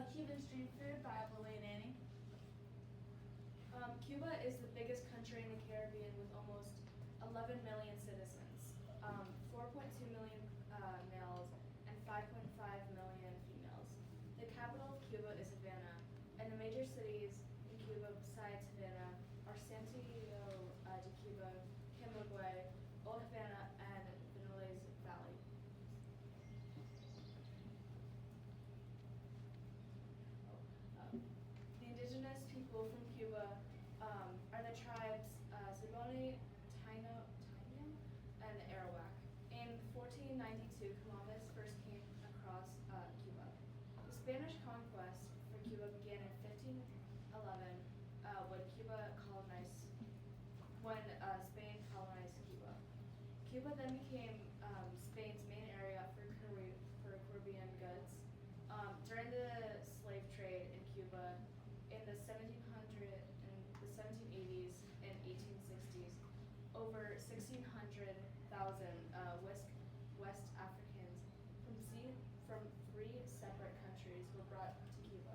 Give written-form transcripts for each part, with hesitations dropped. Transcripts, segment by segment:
Cuban street food by Lily and Annie. Cuba is the biggest country in the Caribbean with almost 11 million citizens, 4.2 million males, and 5.5 million females. The capital of Cuba is Havana, and the major cities in Cuba besides Havana are Santiago de Cuba, Camagüey, Old Havana, and Pinellas Valley. The indigenous people from Cuba are the tribes Zamboni, Taino, and Arawak. In 1492, Columbus first came across Cuba. The Spanish conquest for Cuba began in 1511 when Spain colonized Cuba. Cuba then became Spain's main area for Caribbean goods. During the slave trade in Cuba in the 1780s and 1860s, over 1,600,000 West Africans from 3 separate countries were brought to Cuba.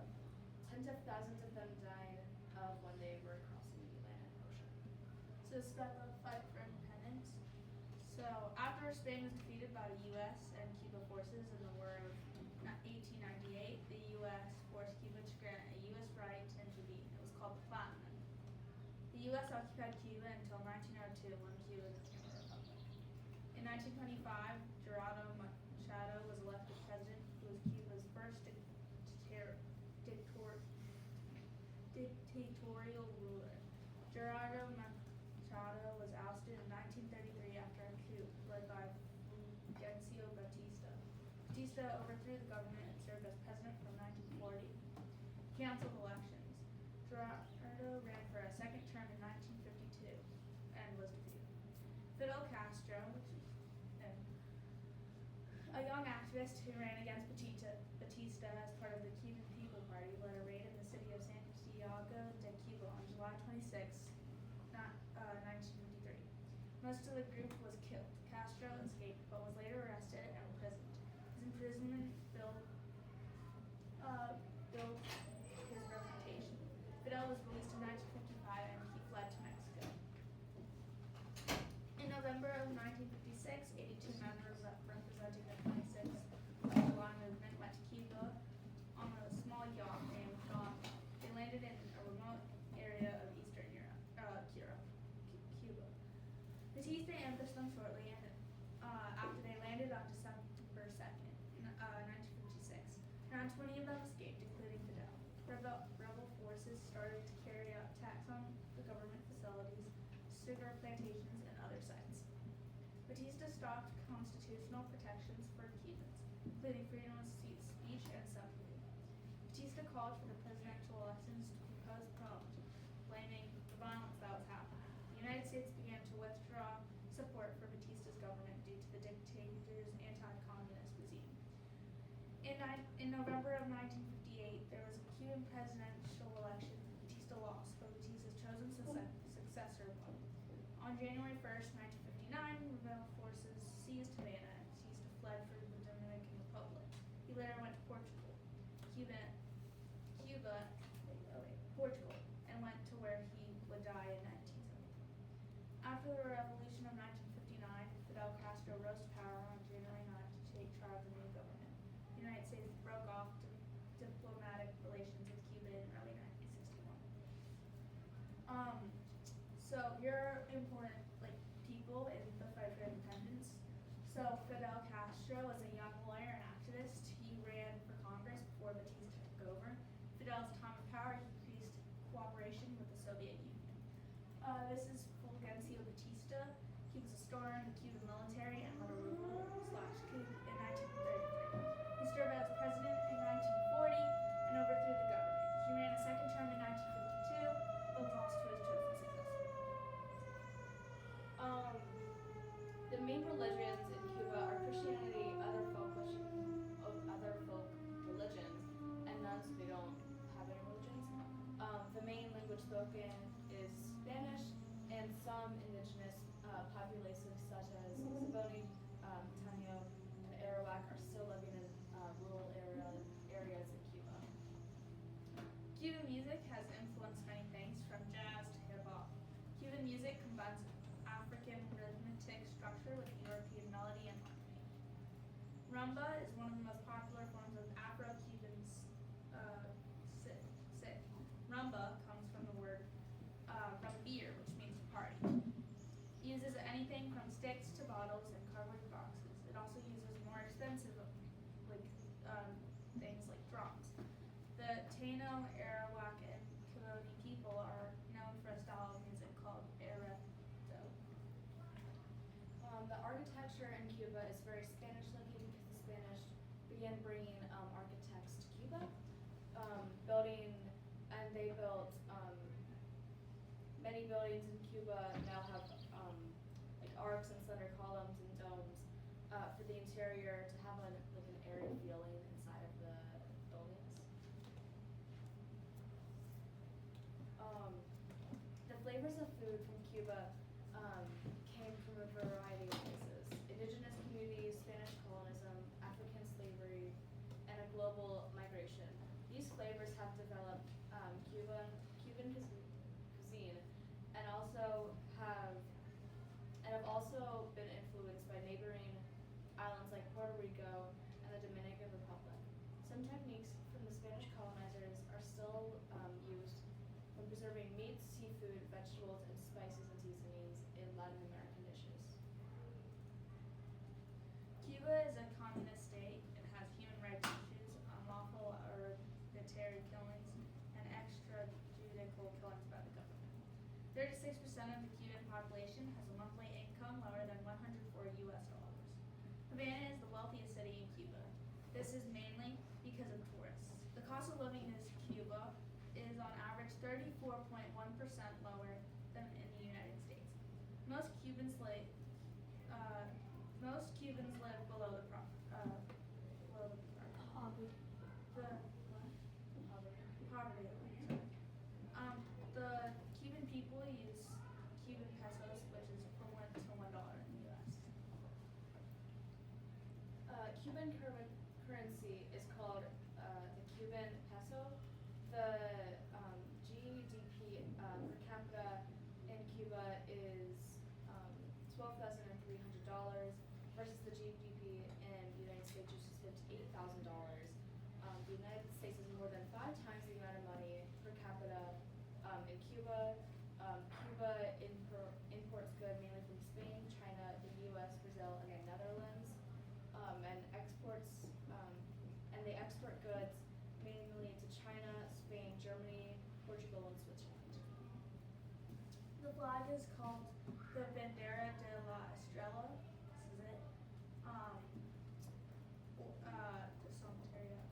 Tens of thousands of them died when they were crossing the Atlantic Ocean. So this is about the fight for independence. So after Spain was defeated by the U.S. and Cuba forces in the War of 1898, the U.S. forced Cuba to grant a U.S. right to intervene. It was called the Platinum. The U.S. occupied Cuba until 1902 when Cuba became a republic. In 1925, Gerardo Machado was elected president, who was Cuba's first dictatorial ruler. Gerardo Machado was ousted in 1933 after a coup led by Fulgencio Batista. Batista overthrew the government and served as president from 1940. Canceled elections. Gerardo ran for a second term in 1952 and was defeated. Fidel Castro, a young activist who ran against Batista as part of the Cuban People Party, led a raid in the city of Santiago de Cuba on July 26, 1953. Most of the group was killed. Castro escaped but was later arrested and imprisoned. His imprisonment built his reputation. Fidel was released in 1955 and he fled to Mexico. In November of 1956, 82 members representing the 26th July movement went to Cuba on a small yacht named Dawn. They landed in a remote area of Eastern Cuba. Batista ambushed them shortly after they landed on December 2nd, 1956. Around 20 of them escaped, including Fidel. Rebel forces started to carry out attacks on the government facilities, sugar plantations, and other sites. Batista stopped constitutional protections for Cubans, including freedom of speech and assembly. Batista called for the presidential elections to be postponed, blaming the violence that was happening. The United States began to withdraw support for Batista's government due to the dictator's anti-communist regime. In November of 1958, there was a Cuban presidential election. Batista lost, but Batista's chosen successor won. On January 1st, 1959, rebel forces seized Havana and Batista fled for the Dominican Republic. He later went to Portugal, and went to where he would die in 1970. After the revolution of 1959, Fidel Castro rose to power on January 9th to take charge of the new government. The United States broke off diplomatic relations with Cuba in early 1961. So here are important people in the fight for independence. So Fidel Castro was a young lawyer and activist. He ran for Congress before Batista took over. Fidel's time of power increased cooperation with the Soviet Union. This is Fulgencio Batista. He was a star in the Cuban military and led a revolt/coup in 1933. He served as president in 1940 and overthrew the government. He ran a second term in 1952, but lost to his chosen successor. The main religions in Cuba are Christianity, other folk religions, and none, so they don't have any religions. The main language spoken is Spanish, and some indigenous populations such as Zamboni, Taino, and Arawak are still living in rural areas in Cuba. Rumba is one of the most popular forms of Afro-Cuban sit. Rumba comes from the word from beer, which means to party. It uses anything from sticks to bottles and cardboard boxes. It also uses more expensive like things like drums. The Taino, Arawak, and Cambodian people are known for a style of music called Arado. The architecture in Cuba is very Spanish-looking because the Spanish began bringing architects to Cuba, and they built many buildings in Cuba now have like arcs and slender columns and domes for the interior to have an airy feeling inside of the buildings. The flavors of food from Cuba came from a variety of places: indigenous communities, Spanish colonialism, African slavery, and a global migration. These flavors have developed Cuban cuisine, and have also been influenced by neighboring islands like Puerto Rico and the Dominican Republic. Some techniques from the Spanish colonizers are still used when preserving meats, seafood, vegetables, and spices and seasonings in Latin American dishes. Cuba is a communist state. It has human rights issues, unlawful arbitrary killings, and extrajudicial killings by the government. 36% of the Cuban population has a monthly income lower than $104 US. Havana is the wealthiest city in Cuba. This is mainly because of tourists. The cost of living in Cuba is on average 34.1% lower than in the United States. Most Cubans live below the Poverty. poverty line. The Cuban people use Cuban pesos, which is equivalent to $1 in the U.S. Cuban currency is called the Cuban peso. The GDP per capita in Cuba is $12,300 versus the GDP in the United States, which is $58,000. The United States is more than 5 times the amount of money per capita in Cuba. Cuba imports goods mainly from Spain, China, the U.S., Brazil, and the Netherlands, and they export goods mainly to China, Spain, Germany, Portugal, and Switzerland. The flag is called the Bandera de la Estrella. This is it.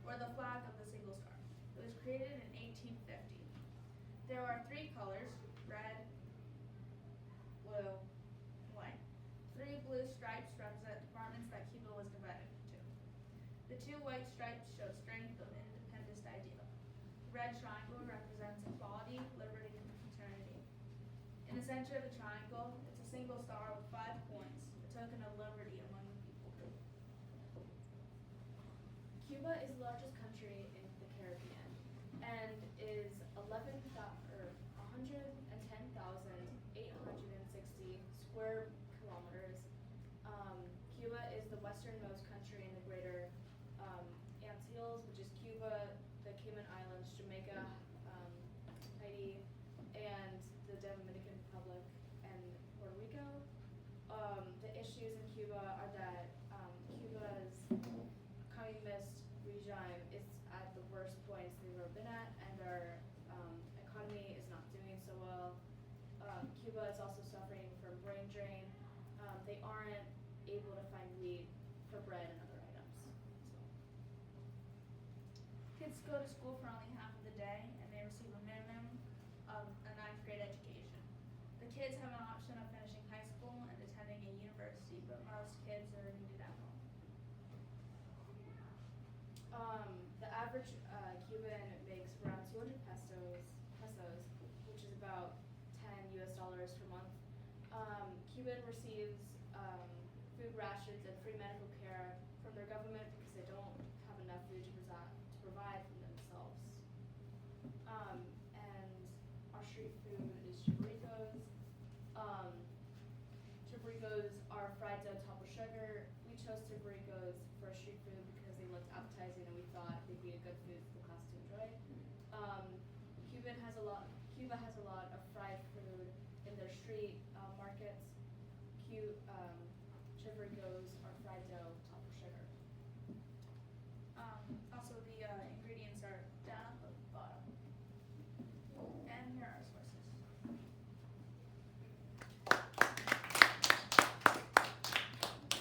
Or the flag of the single star. It was created in 1850. There are 3 colors: red, blue, and white. 3 blue stripes represent departments that Cuba was divided into. The 2 white stripes show strength of independence ideal. The red triangle represents equality, liberty, and fraternity. In the center of the triangle, it's a single star with 5 points, a token of liberty among the people. Cuba is the largest country in the Caribbean and is 110,860 square kilometers. Cuba is the westernmost country in the Greater Antilles, which is Cuba, the Cayman Islands, Jamaica, Haiti, and the Dominican Republic and Puerto Rico. The issues in Cuba are that Cuba's communist regime is at the worst points they've ever been at, and their economy is not doing so well. Cuba is also suffering from brain drain. They aren't able to find wheat for bread and other items. Kids go to school for only half of the day, and they receive a minimum of a 9th grade education. The kids have an option of finishing high school and attending a university, but most kids are needed at home. The average Cuban makes around 200 pesos, which is about $10 US per month. Cuban receives food rations and free medical care from their government because they don't have enough food to provide for themselves. And our street food is chaburicos. Chaburicos are fried dough topped with sugar, wheat chose to burritos for street food because they looked appetizing and we thought they'd be a good food for the class to enjoy. Cuba has a lot of fried food in their street markets.